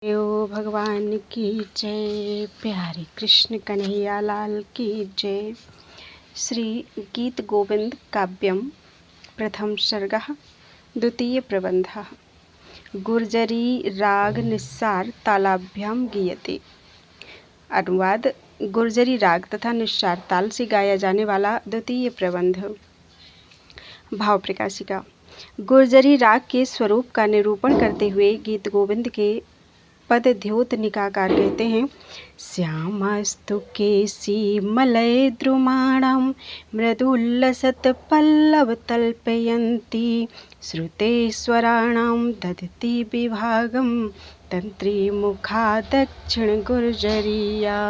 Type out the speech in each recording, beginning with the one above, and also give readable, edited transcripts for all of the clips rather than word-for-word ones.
देव भगवान की जय। प्यारे कृष्ण कन्हैया लाल की जय। श्री गीत गोविंद काव्यम प्रथम सर्गः द्वितीय प्रबंधः। गुर्जरी राग निस्सार तालाभ्याम गीयते। अनुवाद। गुर्जरी राग तथा निस्सार ताल से गाया जाने वाला द्वितीय प्रबंध। भाव प्रकाशिका। गुर्जरी राग के स्वरूप का निरूपण करते हुए गीत गोविंद के पद द्योत निकाकार कहते हैं। श्यामस्तु केसी मलय द्रुमाणं मृदुल्लसत् पल्लव तल्पयन्ती श्रुते स्वराणां दधति विभागं तंत्री मुखा दक्षिण गुर्जरीया।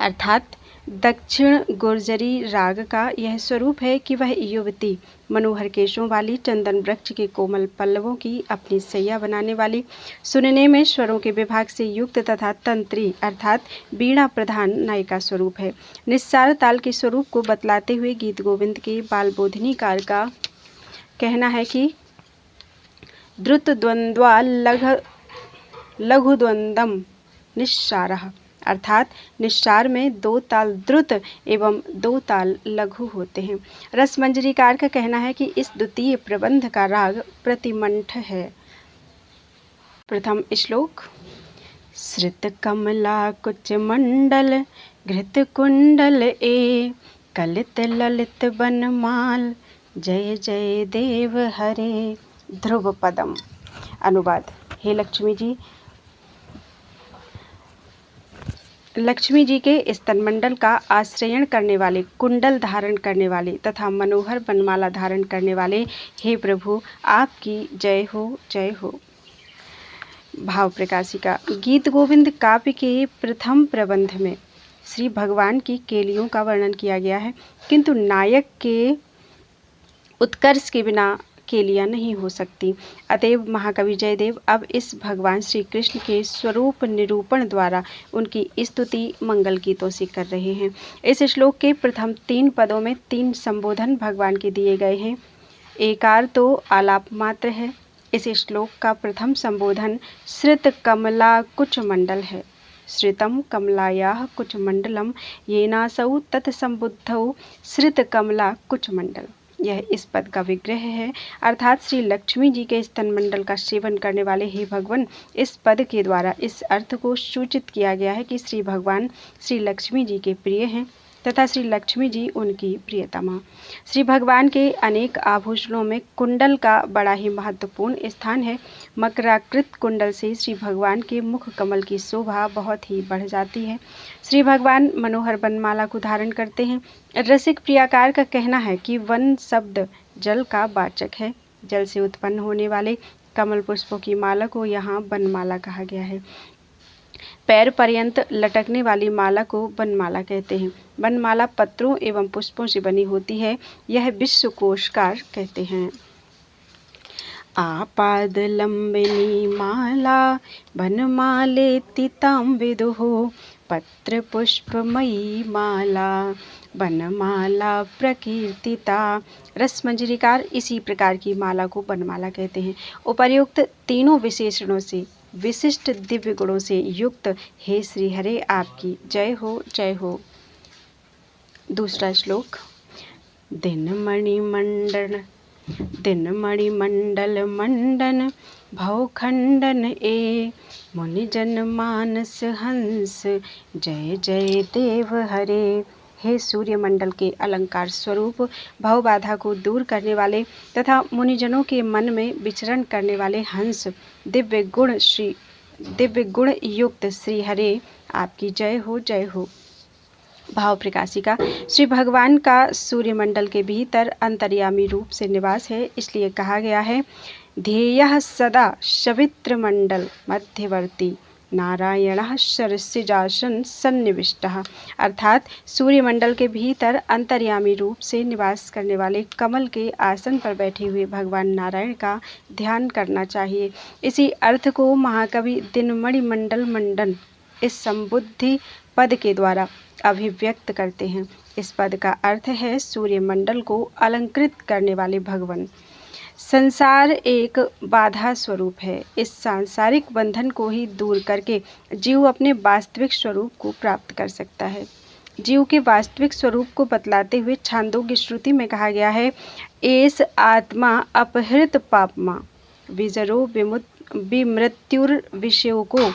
अर्थात दक्षिण गुर्जरी राग का यह स्वरूप है कि वह युवती मनोहर केशों वाली, चंदन वृक्ष के कोमल पल्लवों की अपनी सैया बनाने वाली, सुनने में स्वरों के विभाग से युक्त तथा तंत्री अर्थात बीणा प्रधान नायिका स्वरूप है। निस्सार ताल के स्वरूप को बतलाते हुए गीत गोविंद के बालबोधिनीकार का कहना है कि द्रुत द्वंद्वा लघु द्वंद्वम निस्सारः। अर्थात निस्सार में दो ताल द्रुत एवं दो ताल लघु होते हैं। रसमंजरीकार का कहना है कि इस द्वितीय प्रबंध का राग प्रतिमंठ है। प्रथम श्लोक। श्रित कमला कुच मंडल घृत कुंडल ए कलित ललित बनमाल जय जय देव हरे। ध्रुव पदम। अनुवाद। हे लक्ष्मी जी के स्तनमंडल का आश्रयण करने वाले, कुंडल धारण करने वाले तथा मनोहर बनमाला धारण करने वाले हे प्रभु, आपकी जय हो जय हो। भाव प्रकाशिका। गीत गोविंद काव्य के प्रथम प्रबंध में श्री भगवान की केलियों का वर्णन किया गया है, किंतु नायक के उत्कर्ष के बिना केलियां नहीं हो सकती। अतएव महाकवि जयदेव अब इस भगवान श्री कृष्ण के स्वरूप निरूपण द्वारा उनकी स्तुति मंगल गीतों से कर रहे हैं। इस श्लोक के प्रथम 3 पदों में 3 संबोधन भगवान के दिए गए हैं। एकार तो आलाप मात्र है। इस श्लोक का प्रथम संबोधन श्रित कमला कुच मंडल है। श्रितम कमलायाः कुच मंडलम येनासौ तत्संबुद्धौ श्रित कमला कुच मंडल। यह इस पद का विग्रह है, अर्थात श्री लक्ष्मी जी के स्तनमंडल का सेवन करने वाले हे भगवान। इस पद के द्वारा इस अर्थ को सूचित किया गया है कि श्री भगवान श्री लक्ष्मी जी के प्रिय हैं तथा श्री लक्ष्मी जी उनकी प्रियतमा। श्री भगवान के अनेक आभूषणों में कुंडल का बड़ा ही महत्वपूर्ण स्थान है। मकराकृत कुंडल से श्री भगवान के मुख कमल की शोभा बहुत ही बढ़ जाती है। श्री भगवान मनोहर बनमाला को धारण करते हैं। रसिक प्रियाकार का कहना है कि वन शब्द जल का वाचक है। जल से उत्पन्न होने वाले कमल पुष्पों की माला को यहाँ बनमाला कहा गया है। पैर पर्यंत लटकने वाली माला को बनमाला कहते हैं। बनमाला पत्रों एवं पुष्पों से बनी होती है। यह विश्वकोशकार कहते हैं। आपाद लंबिनी माला बनमालेति तां विदुः पत्र पुष्पमयी माला बनमाला प्रकीर्तिता। रसमंजरीकार इसी प्रकार की माला को बनमाला कहते हैं। उपर्युक्त तीनों विशेषणों से विशिष्ट दिव्य गुणों से युक्त हे श्री हरे, आपकी जय हो जय हो। दूसरा श्लोक। दिनमणि मंडल मंडन भवखंडन ए मुनिजन मानस हंस जय जय देव हरे। हे सूर्य मंडल के अलंकार स्वरूप, भव बाधा को दूर करने वाले तथा मुनिजनों के मन में विचरण करने वाले हंस, दिव्य गुण युक्त श्री हरे, आपकी जय हो जय हो। भाव प्रकाशिका। श्री भगवान का सूर्यमंडल के भीतर अंतर्यामी रूप से निवास है, इसलिए कहा गया है ध्येयः सदा सवित्रमंडल मध्यवर्ती नारायणः सरसिजासन सन्निविष्टः। अर्थात सूर्यमंडल के भीतर अंतर्यामी रूप से निवास करने वाले कमल के आसन पर बैठे हुए भगवान नारायण का ध्यान करना चाहिए। इसी अर्थ को महाकवि दिनमणि मंडल मंडन इस संबुद्धि पद के द्वारा अभिव्यक्त करते हैं। इस पद का अर्थ है सूर्यमंडल को अलंकृत करने वाले भगवान। संसार एक बाधा स्वरूप है। इस सांसारिक बंधन को ही दूर करके जीव अपने वास्तविक स्वरूप को प्राप्त कर सकता है। जीव के वास्तविक स्वरूप को बतलाते हुए छांदोग्य श्रुति में कहा गया है, एस आत्मा अपहृत पापमा विजरो विमृत्युर्विषयोको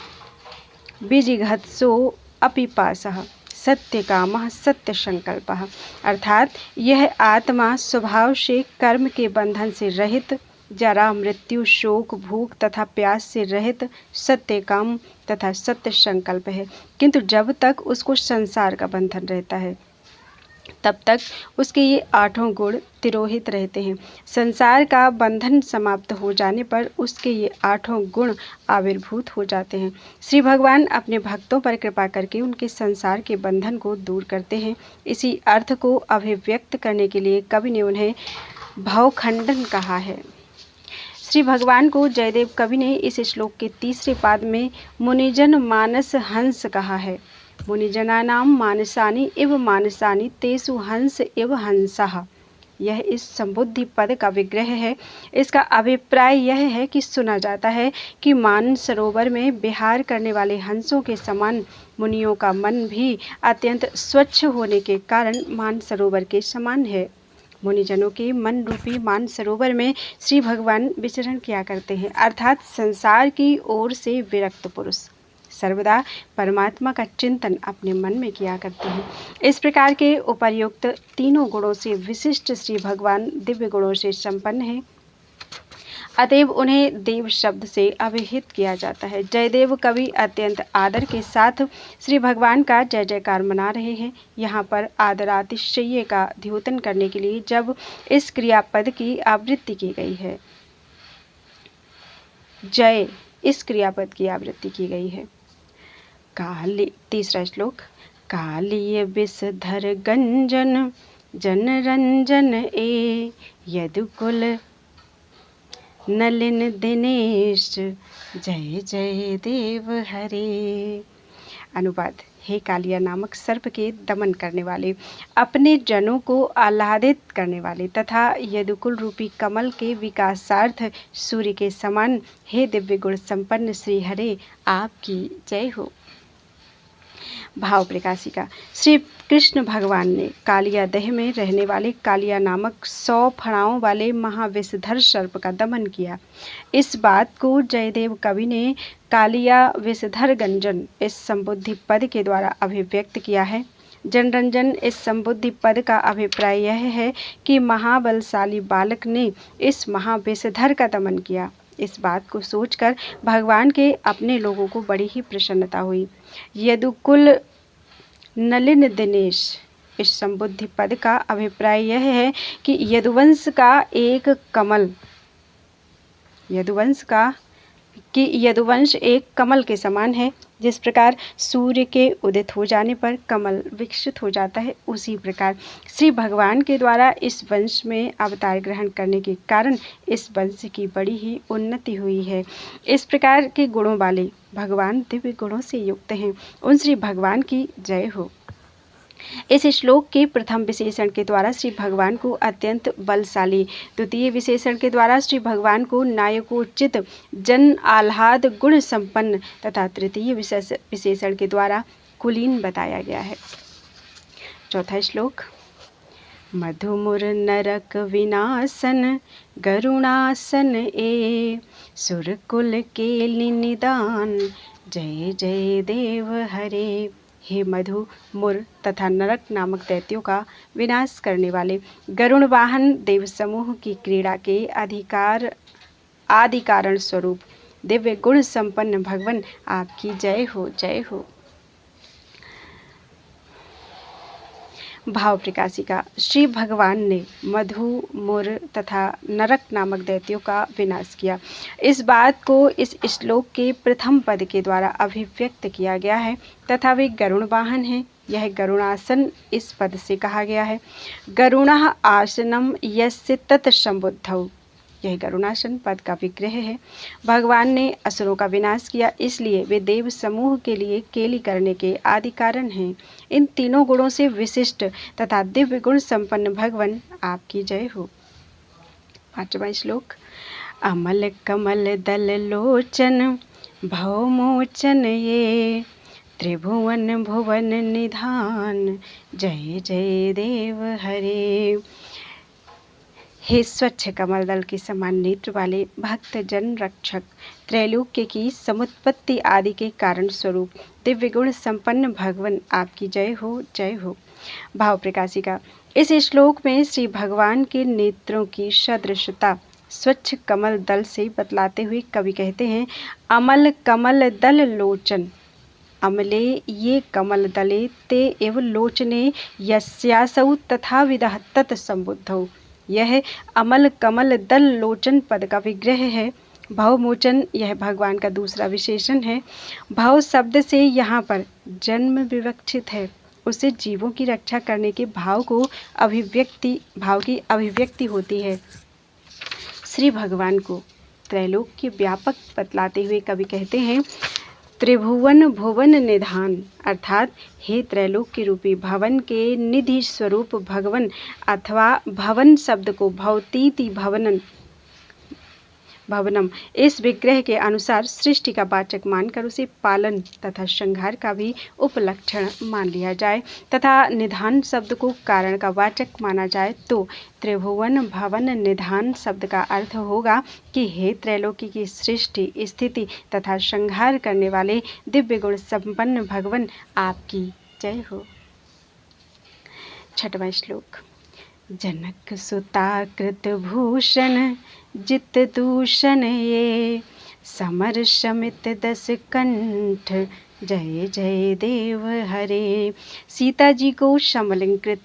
विजिघत्सो अपिपासः सत्यकामः सत्यसंकल्पः। अर्थात यह आत्मा स्वभाव से कर्म के बंधन से रहित, जरा मृत्यु शोक भूख तथा प्यास से रहित, सत्य काम तथा सत्य संकल्प है। किंतु जब तक उसको संसार का बंधन रहता है तब तक उसके ये 8 गुण तिरोहित रहते हैं। संसार का बंधन समाप्त हो जाने पर उसके ये 8 गुण आविर्भूत हो जाते हैं। श्री भगवान अपने भक्तों पर कृपा करके उनके संसार के बंधन को दूर करते हैं। इसी अर्थ को अभिव्यक्त करने के लिए कवि ने उन्हें भवखंडन कहा है। श्री भगवान को जयदेव कवि ने इस श्लोक के 3रे पाद में मुनिजन मानस हंस कहा है। मुनिजनानां मानसानि इव मानसानि तेषु हंस इव हंसः। यह इस संबुद्धि पद का विग्रह है। इसका अभिप्राय यह है कि सुना जाता है कि मानस सरोवर में विहार करने वाले हंसों के समान मुनियों का मन भी अत्यंत स्वच्छ होने के कारण मान सरोवर के समान है। मुनिजनों के मन रूपी मान सरोवर में श्री भगवान विचरण किया करते हैं, अर्थात संसार की ओर से विरक्त पुरुष सर्वदा परमात्मा का चिंतन अपने मन में किया करते हैं। इस प्रकार के उपर्युक्त 3 गुणों से विशिष्ट श्री भगवान दिव्य गुणों से संपन्न हैं, अतएव उन्हें देव शब्द से अभिहित किया जाता है। जयदेव कवि अत्यंत आदर के साथ श्री भगवान का जय जयकार मना रहे हैं। यहाँ पर आदरातिशय का द्योतन करने के लिए जब इस क्रियापद की आवृत्ति की गई है, जय इस क्रियापद की आवृत्ति की गई है। काली 3रा श्लोक, कालीय विषधर गंजन जन रंजन ए यदुकुल नलिन दिनेश जय जय देव हरे। अनुवाद, हे कालिया नामक सर्प के दमन करने वाले, अपने जनों को आह्लादित करने वाले तथा यदुकुल रूपी कमल के विकासार्थ सूर्य के समान हे दिव्य गुण संपन्न श्री हरे, आपकी जय हो। भाव प्रकाशिका। श्री कृष्ण भगवान ने कालिया देह में रहने वाले कालिया नामक 100 फणाओं वाले महाविषधर सर्प का दमन किया। इस बात को जयदेव कवि ने कालिया विषधर गंजन इस संबुद्धि पद के द्वारा अभिव्यक्त किया है। जनरंजन इस संबुद्धि पद का अभिप्राय यह है कि महाबलशाली बालक ने इस महाविषधर का दमन किया। इस बात को सोचकर भगवान के अपने लोगों को बड़ी ही प्रसन्नता हुई। यदुकुल नलिन दिनेश इस संबुद्धि पद का अभिप्राय यह है कि यदुवंश एक कमल के समान है। जिस प्रकार सूर्य के उदित हो जाने पर कमल विकसित हो जाता है, उसी प्रकार श्री भगवान के द्वारा इस वंश में अवतार ग्रहण करने के कारण इस वंश की बड़ी ही उन्नति हुई है। इस प्रकार के गुणों वाले भगवान दिव्य गुणों से युक्त हैं। उन श्री भगवान की जय हो। इस श्लोक के प्रथम विशेषण के द्वारा श्री भगवान को अत्यंत बलशाली, द्वितीय विशेषण के द्वारा श्री भगवान को नायकोचित जन आह्लाद गुण संपन्न तथा तृतीय विशेषण के द्वारा कुलीन बताया गया है। चौथा श्लोक, मधुमुर नरक विनाशन गरुणासन ए सुरकुल के निदान जय जय देव हरे। हे मधु मुर तथा नरक नामक दैत्यों का विनाश करने वाले गरुण वाहन देव समूह की क्रीड़ा के आदि कारण स्वरूप दिव्य गुण संपन्न भगवान, आपकी जय हो, जय हो। भाव प्रकाशिका। श्री भगवान ने मधु मुर तथा नरक नामक दैत्यों का विनाश किया। इस बात को इस श्लोक के प्रथम पद के द्वारा अभिव्यक्त किया गया है तथा वे गरुण वाहन हैं। यह गरुणासन इस पद से कहा गया है। गरुणः आसनम यस्य तत् संबुद्धौ, यह गरुणासन पद का विग्रह है। भगवान ने असुरों का विनाश किया, इसलिए वे देव समूह के लिए केली करने के आदि कारण हैं। इन तीनों गुणों से विशिष्ट तथा दिव्य गुण संपन्न भगवान, आपकी जय हो। 5वां श्लोक। अमल कमल दल लोचन भवमोचन ये, त्रिभुवन भुवन निधान जय जय देव हरे। हे स्वच्छ कमल दल के समान नेत्र वाले भक्त जन रक्षक, त्रैलोक्य की समुत्पत्ति आदि के कारण स्वरूप दिव्य गुण संपन्न भगवान, आपकी जय हो जय हो। भाव प्रकाशिका। इस श्लोक में श्री भगवान के नेत्रों की सदृशता स्वच्छ कमल दल से बतलाते हुए कवि कहते हैं, अमल कमल दल लोचन। अमले ये कमल दले ते एव लोचने यस्यासौ तथा विदः तत् संबुद्धौ। यह अमल कमल दल लोचन पद का विग्रह है। भवमोचन यह भगवान का दूसरा विशेषण है। भव शब्द से यहाँ पर जन्म विवक्षित है। उससे जीवों की रक्षा करने के भाव की अभिव्यक्ति होती है। श्री भगवान को त्रैलोक्य व्यापक बतलाते हुए कवि कहते हैं, त्रिभुवन भुवन निधान, अर्थात हे त्रैलोक्य रूपी भवन के निधि स्वरूप भगवन, अथवा भवन शब्द को भवतीति भवनम इस विग्रह के अनुसार सृष्टि का वाचक मानकर उसे पालन तथा संहार का भी उपलक्षण मान लिया जाए तथा निधान शब्द को कारण का वाचक माना जाए तो त्रिभुवन भवन निधान शब्द का अर्थ होगा कि हे त्रैलोक्य की सृष्टि स्थिति तथा संहार करने वाले दिव्य गुण संपन्न भगवान, आपकी जय हो। 6वां श्लोक। जनक सुता कृत भूषण जित दूषण ये, समर शमित दस कंठ जय जय देव हरे। सीता जी को समलंकृत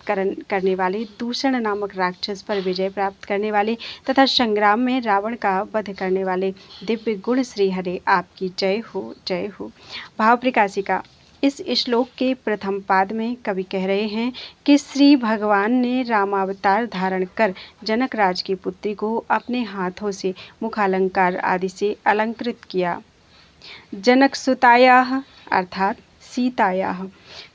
करने वाले दूषण नामक राक्षस पर विजय प्राप्त करने वाले तथा संग्राम में रावण का वध करने वाले दिव्य गुण श्री हरे, आपकी जय हो जय हो। भाव प्रकाशिका। इस श्लोक के प्रथम पाद में कवि कह रहे हैं कि श्री भगवान ने रामावतार धारण कर जनक राज की पुत्री को अपने हाथों से मुखालंकार आदि से अलंकृत किया। जनक सुतायाः अर्थात सीतायाः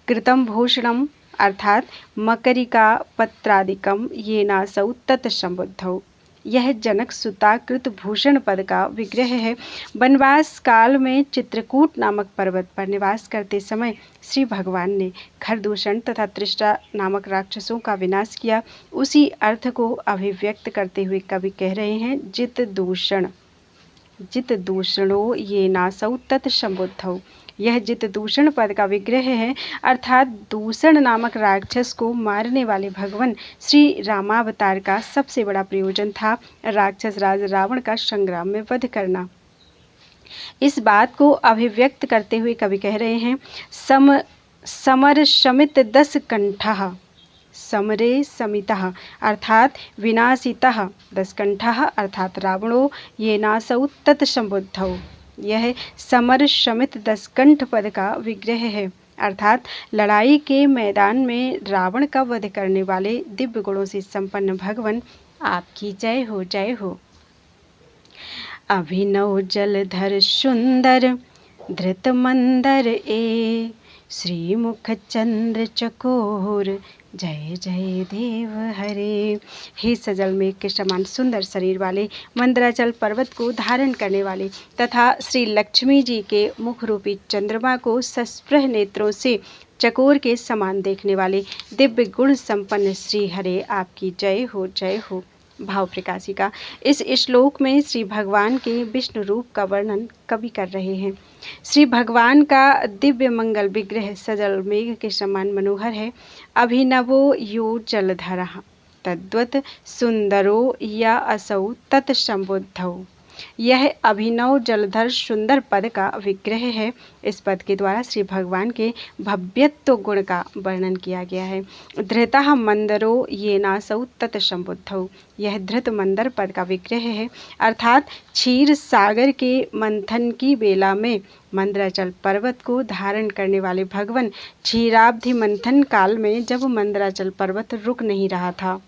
कृतं भूषणम अर्थात मकरिका पत्रादिकम येनासौ तत्संबुद्धौ। यह जनक सुताकृत भूषण पद का विग्रह है। वनवास काल में चित्रकूट नामक पर्वत पर निवास करते समय श्री भगवान ने खरदूषण तथा तृष्टा नामक राक्षसों का विनाश किया। उसी अर्थ को अभिव्यक्त करते हुए कवि कह रहे हैं, जित दूषणो ये नासौ तत्संबुद्धौ। यह जित दूषण पद का विग्रह है, अर्थात दूषण नामक राक्षस को मारने वाले भगवान श्री रामावतार का सबसे बड़ा प्रयोजन था राक्षस राज रावण का संग्राम में वध करना। इस बात को अभिव्यक्त करते हुए कवि कह रहे हैं, समर शमित दस कंठः, समरे समितः अर्थात विनाशितः, दशकंठः अर्थात रावणो येनासौ तत्संबुद्धौ। यह समर शमित दशकंठ पद का विग्रह है, अर्थात लड़ाई के मैदान में रावण का वध करने वाले दिव्य गुणों से संपन्न भगवान, आपकी जय हो जय हो। अभिनव जलधर सुंदर धृत मंदर ए, श्रीमुख चंद्र चकोर जय जय देव हरे। हे सजल मेघ के समान सुंदर शरीर वाले मंदराचल पर्वत को धारण करने वाले तथा श्री लक्ष्मी जी के मुख रूपी चंद्रमा को सस्प्रह नेत्रों से चकोर के समान देखने वाले दिव्य गुण संपन्न श्री हरे, आपकी जय हो जय हो। भाव प्रकाशिका। इस श्लोक में श्री भगवान के विष्णु रूप का वर्णन कवि कर रहे हैं। श्री भगवान का दिव्य मंगल विग्रह सजल मेघ के समान मनोहर है। अभिनवो यो जलधरः तद्वत् सुंदरो या असौ तत्संबुद्धौ। यह अभिनव जलधर सुंदर पद का विग्रह है। इस पद के द्वारा श्री भगवान के भव्यत्व गुण का वर्णन किया गया है। धृतः मंदरो येनासौ तत्संबुद्धौ। यह धृत मंदर पद का विग्रह है, अर्थात क्षीर सागर के मंथन की बेला में मंदराचल पर्वत को धारण करने वाले भगवान क्षीराब्धि मंथन काल में जब मंदराचल पर्वत रुक नहीं रहा था,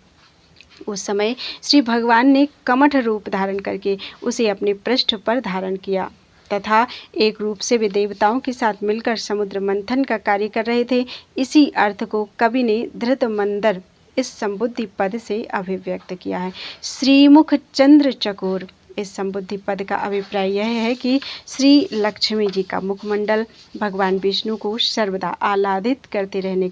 उस समय श्री भगवान ने कमठ रूप धारण करके उसे अपने पृष्ठ पर धारण किया तथा एक रूप से वे देवताओं के साथ मिलकर समुद्र मंथन का कार्य कर रहे थे। इसी अर्थ को कवि ने धृत मंदर इस संबुद्धि पद से अभिव्यक्त किया है। श्रीमुख चंद्र चकोर, इस संबुद्धि पद का अभिप्राय यह है कि श्री लक्ष्मी जी का मुखमंडल भगवान विष्णु को सर्वदा आह्लादित करते रहने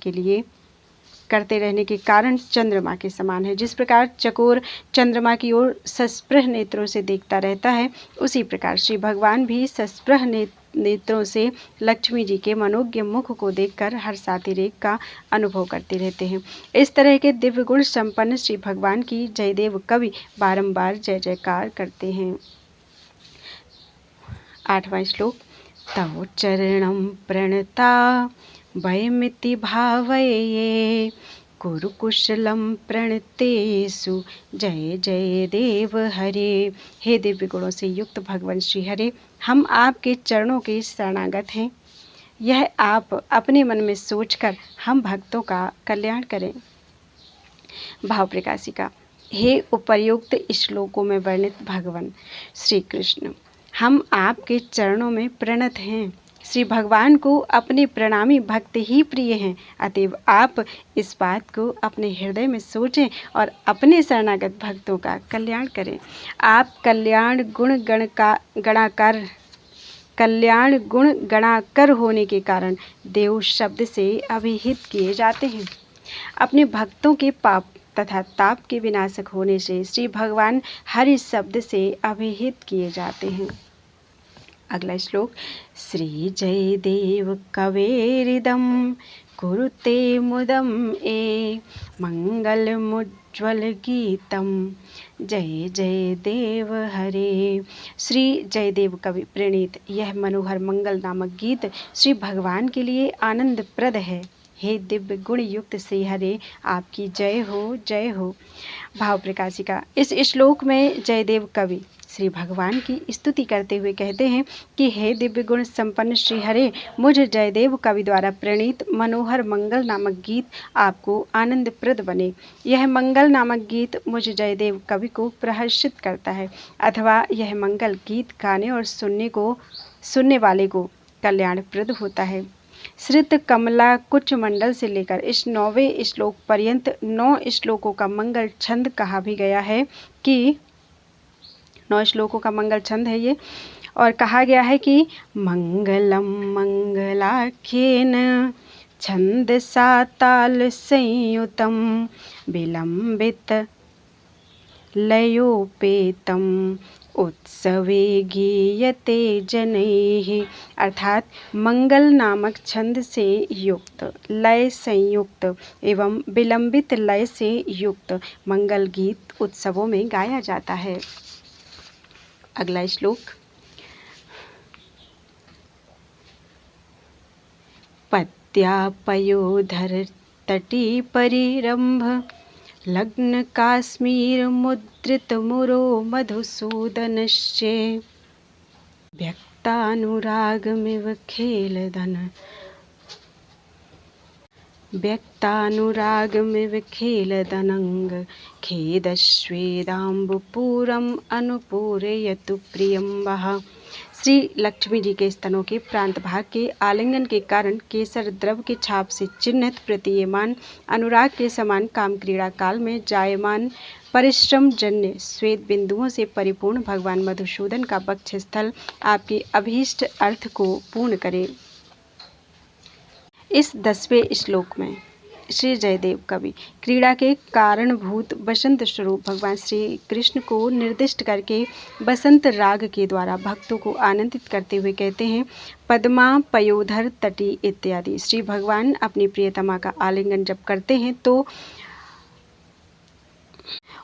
के कारण चंद्रमा के समान है। जिस प्रकार चकोर चंद्रमा की ओर सस्पृह नेत्रों से देखता रहता है, उसी प्रकार श्री भगवान भी सस्पृह नेत्रों से लक्ष्मी जी के मनोज्ञ मुख को देखकर हर्षातिरेक का अनुभव करते रहते हैं। इस तरह के दिव्य गुण संपन्न श्री भगवान की जयदेव कवि बारंबार जय जयकार करते हैं। 8वां श्लोक। तव चरणं प्रणता वयमिति भावये कुरुकुशलं प्रणतेषु जय जय देव हरे। हे दिव्य गुणों से युक्त भगवान श्री हरे, हम आपके चरणों के शरणागत हैं। यह आप अपने मन में सोचकर हम भक्तों का कल्याण करें। भाव प्रकाशिका। हे उपर्युक्त श्लोकों में वर्णित भगवान श्री कृष्ण, हम आपके चरणों में प्रणत हैं। श्री भगवान को अपने प्रणामी भक्त ही प्रिय हैं, अतएव आप इस बात को अपने हृदय में सोचें और अपने शरणागत भक्तों का कल्याण करें। आप कल्याण गुण गणाकर होने के कारण देव शब्द से अभिहित किए जाते हैं। अपने भक्तों के पाप तथा ताप के विनाशक होने से श्री भगवान हरि शब्द से अभिहित किए जाते हैं। अगला श्लोक। श्री जय देव कवेरिदम कुरुते मुदम ए मंगलमुज्ज्वल गीतम जय जय देव हरे। श्री जयदेव कवि प्रणीत यह मनोहर मंगल नामक गीत श्री भगवान के लिए आनंदप्रद है। हे दिव्य गुण युक्त श्री हरे, आपकी जय हो, जय हो। भाव प्रकाशिका। इस श्लोक में जयदेव कवि श्री भगवान की स्तुति करते हुए कहते हैं कि हे दिव्य गुण संपन्न श्री हरे, मुझ जयदेव कवि द्वारा प्रणीत मनोहर मंगल नामक गीत आपको आनंदप्रद बने। यह मंगल नामक गीत मुझ जयदेव कवि को प्रहर्षित करता है, अथवा यह मंगल गीत गाने और सुनने वाले को कल्याणप्रद होता है। श्रित कमला कुच मंडल से लेकर इस 9वें श्लोक पर्यंत 9 श्लोकों का मंगल छंद कहा भी गया है कि 9 श्लोकों का मंगल छंद है ये, और कहा गया है कि मंगलम मंगलाख्येन छंदसा ताल संयुतम विलंबित लयोपेतम उत्सवे गीयते जनैः। अर्थात मंगल नामक छंद से युक्त, लय संयुक्त एवं विलंबित लय से युक्त मंगल गीत उत्सवों में गाया जाता है। अगला श्लोक। पत्यापयोधर तटी परिरंभ लग्न काश्मीर मुद्रित मुरो मधुसूदनश्चे व्यक्तानुरागमिव खेलदनंग खेदश्वेदाम्बुपूरम अनुपूरयतु प्रियं वः। श्री लक्ष्मी जी के स्तनों के प्रांत भाग के आलिंगन के कारण केसर द्रव के छाप से चिन्हित प्रतीयमान अनुराग के समान काम क्रीड़ा काल में जायमान परिश्रम जन्य श्वेत बिंदुओं से परिपूर्ण भगवान मधुसूदन का वक्षस्थल आपके अभीष्ट अर्थ को पूर्ण करे। इस 10वें श्लोक में श्री जयदेव कवि क्रीड़ा के कारणभूत बसंत स्वरूप भगवान श्री कृष्ण को निर्दिष्ट करके बसंत राग के द्वारा भक्तों को आनंदित करते हुए कहते हैं, पद्मा पयोधर तटी इत्यादि। श्री भगवान अपनी प्रियतमा का आलिंगन जब करते हैं तो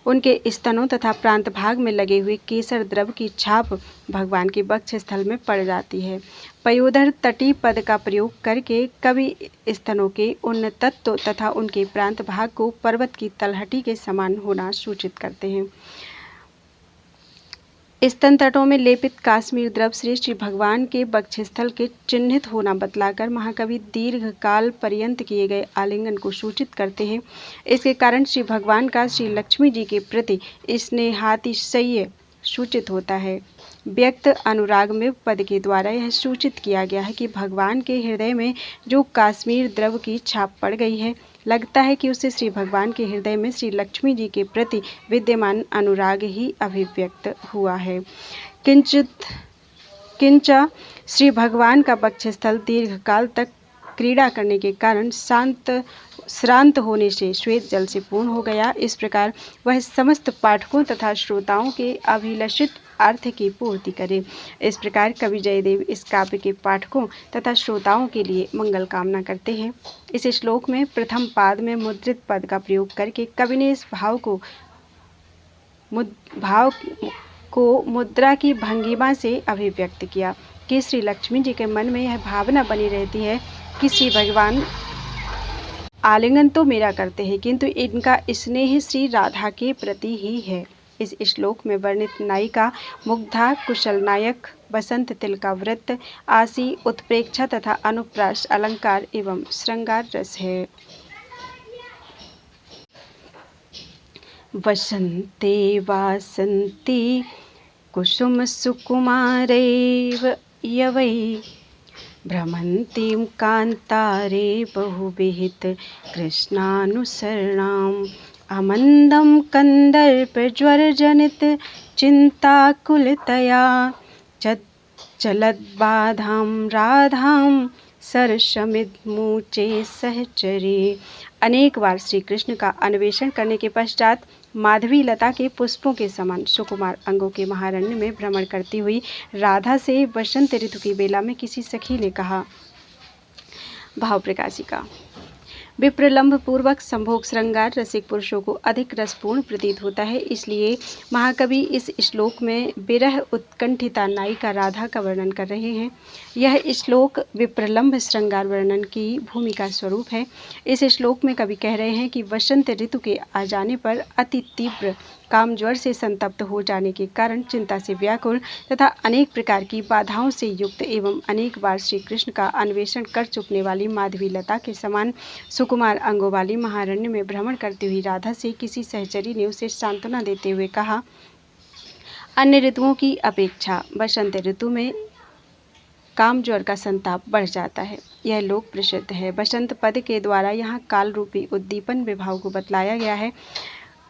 उनके स्तनों तथा प्रांत भाग में लगे हुए केसर द्रव की छाप भगवान के वक्ष स्थल में पड़ जाती है। पयोधर तटी पद का प्रयोग करके कवि स्तनों के उन तत्व तथा उनके प्रांत भाग को पर्वत की तलहटी के समान होना सूचित करते हैं। स्तन तटों में लेपित काश्मीर द्रव श्री भगवान के वक्षस्थल के चिन्हित होना बतलाकर महाकवि दीर्घ काल पर्यंत किए गए आलिंगन को सूचित करते हैं। इसके कारण श्री भगवान का श्री लक्ष्मी जी के प्रति स्नेहातिशय सूचित होता है। व्यक्त अनुराग में पद के द्वारा यह सूचित किया गया है कि भगवान के हृदय में जो काश्मीर द्रव की छाप पड़ गई है, लगता है कि उससे श्री भगवान के हृदय में श्री लक्ष्मी जी के प्रति विद्यमान अनुराग ही अभिव्यक्त हुआ है। किंच श्री भगवान का वक्षस्थल दीर्घकाल तक क्रीड़ा करने के कारण श्रांत होने से श्वेत जल से पूर्ण हो गया। इस प्रकार वह समस्त पाठकों तथा श्रोताओं के अभिलषित अर्थ की पूर्ति करे। इस प्रकार कवि जयदेव इस काव्य के पाठकों तथा श्रोताओं के लिए मंगल कामना करते हैं। इस श्लोक में प्रथम पाद में मुद्रित पद का प्रयोग करके कवि ने इस भाव को मुद्रा की भंगिमा से अभिव्यक्त किया कि श्री लक्ष्मी जी के मन में यह भावना बनी रहती है कि श्री भगवान आलिंगन तो मेरा करते हैं, किंतु इनका स्नेह श्री राधा के प्रति ही है। इस श्लोक में वर्णित नायिका मुग्धा, कुशल नायक, बसंत तिलका व्रत, आसी, उत्प्रेक्षा तथा अनुप्रास अलंकार एवं श्रृंगार रस है। वसंते वासंती कुसुम सुकुमारैव यवै भ्रमन्तीं कान्तारे बहुविहित कृष्णानुसरणाम् अमन्दं कन्दर्पज्वरजनित चिन्ताकुलतया चलद्बाधां राधां सरसमिद्मूचे सहचरे। अनेक बार श्री कृष्ण का अन्वेषण करने के पश्चात माधवी लता के पुष्पों के समान सुकुमार अंगों के महारण्य में भ्रमण करती हुई राधा से वसंत ऋतु की बेला में किसी सखी ने कहा। भाव प्रकाशिका। विप्रलंभ पूर्वक संभोग श्रृंगार रसिक पुरुषों को अधिक रसपूर्ण प्रतीत होता है, इसलिए महाकवि इस श्लोक में विरह उत्कंठिता नायिका राधा का वर्णन कर रहे हैं। यह श्लोक विप्रलंभ श्रृंगार वर्णन की भूमिका स्वरूप है। इस श्लोक में कवि कह रहे हैं कि वसंत ऋतु के आ जाने पर अति तीव्र कामज्वर से संतप्त हो जाने के कारण चिंता से व्याकुल तथा अनेक प्रकार की बाधाओं से युक्त एवं अनेक बार श्री कृष्ण का अन्वेषण कर चुकने वाली माधवी लता के समान सुकुमार अंगों वाली महारण्य में भ्रमण करती हुई राधा से किसी सहचरी ने उसे सांत्वना देते हुए कहा, अन्य ऋतुओं की अपेक्षा वसंत ऋतु में कामज्वर का संताप बढ़ जाता है। यह लोक प्रसिद्ध है। बसंत पद के द्वारा यहाँ काल रूपी उद्दीपन विभाव को बतलाया गया है।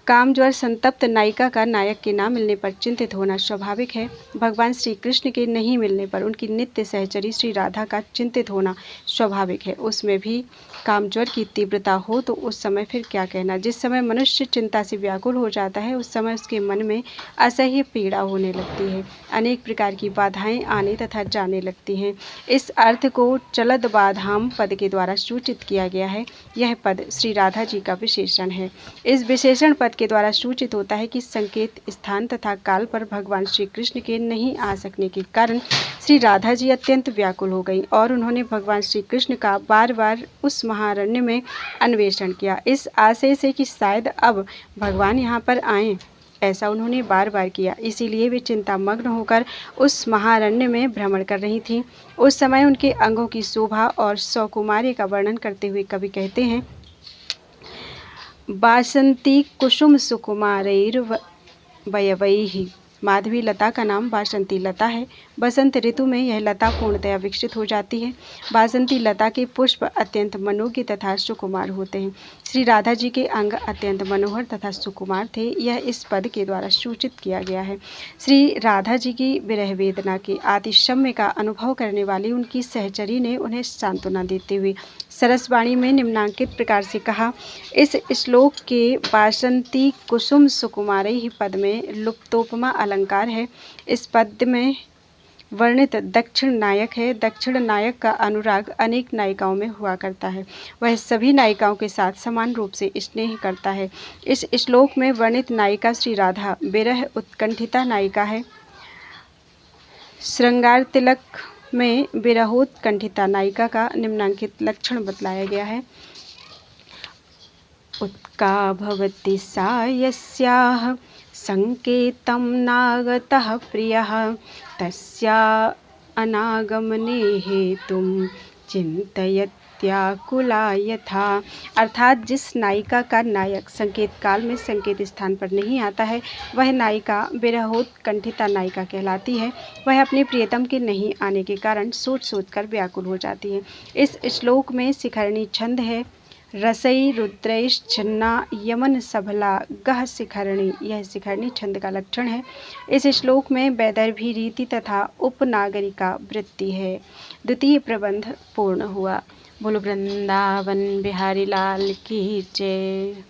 कामज्वर संतप्त नायिका का नायक के ना मिलने पर चिंतित होना स्वाभाविक है। भगवान श्री कृष्ण के नहीं मिलने पर उनकी नित्य सहचरी श्री राधा का चिंतित होना स्वाभाविक है। उसमें भी कामज्वर की तीव्रता हो तो उस समय फिर क्या कहना। जिस समय मनुष्य चिंता से व्याकुल हो जाता है उस समय उसके मन में असह्य पीड़ा होने लगती है, अनेक प्रकार की बाधाएं आने तथा जाने लगती हैं। इस अर्थ को चलद बाधाम पद के द्वारा सूचित किया गया है। यह पद श्री राधा जी का विशेषण है। इस विशेषण पद के द्वारा सूचित होता है कि संकेत स्थान तथा काल पर भगवान श्री कृष्ण के नहीं आ सकने के कारण श्री राधा जी अत्यंत व्याकुल हो गई और उन्होंने भगवान श्री कृष्ण का बार बार उस महारण्य में अन्वेषण किया, इस आशय से कि शायद अब भगवान यहाँ पर आएं। ऐसा उन्होंने बार बार किया, इसीलिए वे चिंतामग्न होकर उस महारण्य में भ्रमण कर रही थीं। उस समय उनके अंगों की शोभा और सौकुमार्य का वर्णन करते हुए कवि कहते हैं, वासंती कुसुम सुकुमारैर्वयवैः। माधवी लता का नाम वासंती लता है। बसंत ऋतु में यह लता पूर्णतया विकसित हो जाती है। वासंती लता के पुष्प अत्यंत मनोज्ञ तथा सुकुमार होते हैं। श्री राधा जी के अंग अत्यंत मनोहर तथा सुकुमार थे। यह इस पद के द्वारा सूचित किया गया है। श्री राधा जी की विरह वेदना के अतिशम्य का अनुभव करने वाली उनकी सहचरी ने उन्हें सांत्वना देते हुए सरसवाणी में निम्नांकित प्रकार से कहा। इस श्लोक के वासंती कुसुम सुकुमारैः पद में लुप्तोपमा अलंकार है। इस पद में वर्णित दक्षिण नायक है। दक्षिण नायक का अनुराग अनेक नायिकाओं में हुआ करता है। वह सभी नायिकाओं के साथ समान रूप से स्नेह करता है। इस श्लोक में वर्णित नायिका श्री राधा विरह उत्कंठिता नायिका है। श्रृंगार तिलक में विरहोत्कंठिता नायिका का निम्नांकित लक्षण बतलाया गया है। उत्का भवति सा यस्याः संकेतं नागतः प्रियः तस्या अनागमने हेतुं चिन्तयत्याकुला यथा। अर्थात जिस नायिका का नायक संकेत काल में संकेत स्थान पर नहीं आता है वह नायिका विरहोत्कंठिता नायिका कहलाती है। वह अपने प्रियतम के नहीं आने के कारण सोच सोच कर व्याकुल हो जाती है। इस श्लोक में शिखरणी छंद है रसई रुद्रैश छन्ना यमन सबला गह शिखरणी। यह शिखरणी छंद का लक्षण है। इस श्लोक में वैदर्भी रीति तथा उपनागरिका वृत्ति है। द्वितीय प्रबंध पूर्ण हुआ। बोलो वृंदावन बिहारी लाल की जय।